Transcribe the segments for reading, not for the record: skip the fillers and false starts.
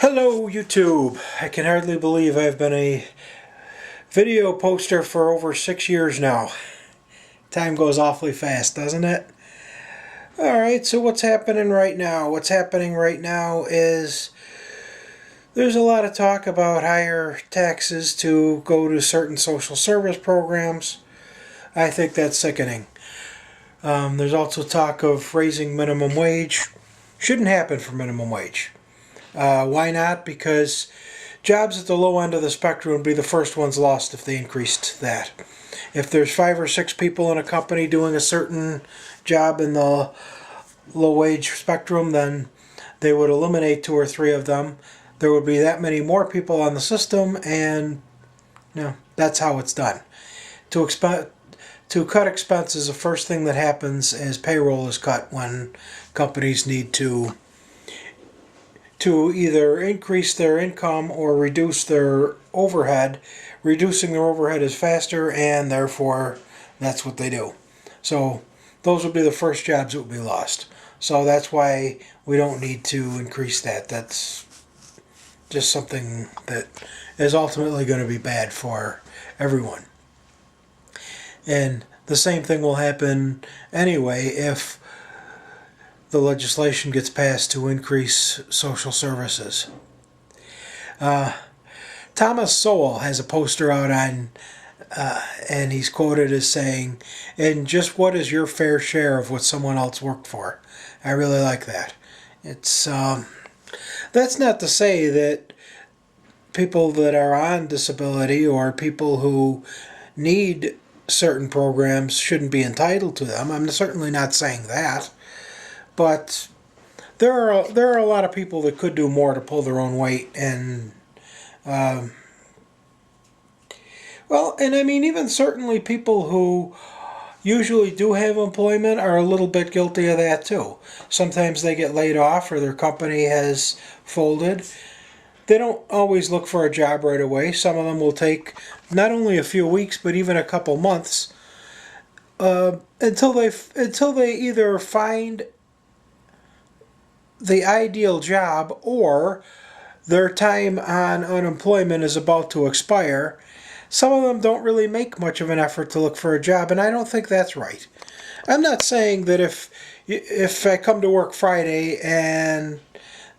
Hello YouTube! I can hardly believe I've been a video poster for over 6 years now. Time goes awfully fast, doesn't it? Alright, so what's happening right now? What's happening right now is there's a lot of talk about higher taxes to go to certain social service programs. I think that's sickening. There's also talk of raising minimum wage. Shouldn't happen for minimum wage. Why not? Because jobs at the low end of the spectrum would be the first ones lost if they increased that. If there's 5 or 6 people in a company doing a certain job in the low wage spectrum, then they would eliminate 2 or 3 of them. There would be that many more people on the system, and that's how it's done. To cut expenses, the first thing that happens is payroll is cut when companies need to either increase their income or reduce their overhead. Reducing their overhead is faster, and therefore that's what they do. So those would be the first jobs that would be lost. So that's why we don't need to increase that. That's just something that is ultimately going to be bad for everyone. And the same thing will happen anyway if the legislation gets passed to increase social services. Thomas Sowell has a poster out on, and he's quoted as saying, "And just what is your fair share of what someone else worked for?" I really like that. It's that's not to say that people that are on disability or people who need certain programs shouldn't be entitled to them. I'm certainly not saying that. But there are a lot of people that could do more to pull their own weight, and and I mean, even certainly people who usually do have employment are a little bit guilty of that too. Sometimes they get laid off or their company has folded. They don't always look for a job right away. Some of them will take not only a few weeks but even a couple months until they either find the ideal job or their time on unemployment is about to expire. Some of them don't really make much of an effort to look for a job, and I don't think that's right. I'm not saying that if I come to work Friday and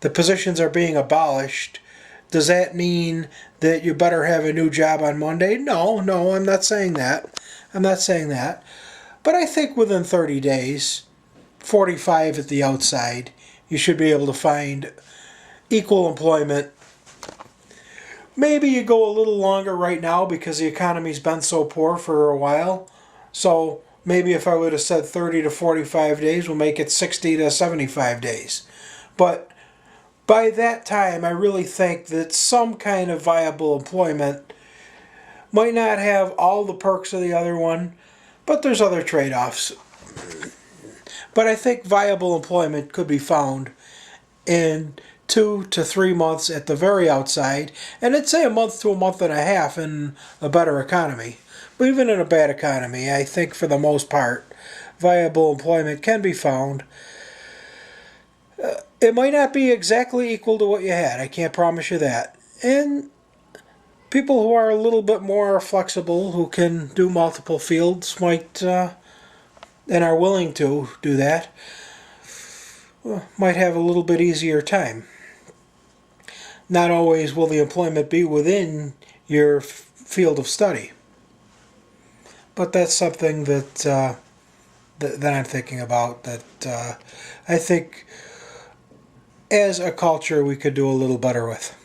the positions are being abolished, does that mean that you better have a new job on Monday? No, I'm not saying that. I'm not saying that. But I think within 30 days, 45 at the outside, you should be able to find equal employment. Maybe you go a little longer right now because the economy's been so poor for a while. So maybe if I would have said 30 to 45 days, we'll make it 60 to 75 days. But by that time, I really think that some kind of viable employment might not have all the perks of the other one, but there's other trade-offs. But I think viable employment could be found in 2 to 3 months at the very outside, and I'd say a month to a month and a half in a better economy. But even in a bad economy, I think for the most part, viable employment can be found. It might not be exactly equal to what you had, I can't promise you that. And people who are a little bit more flexible, who can do multiple fields, might and are willing to do that, might have a little bit easier time. Not always will the employment be within your field of study, but that's something that I'm thinking about, that I think as a culture we could do a little better with.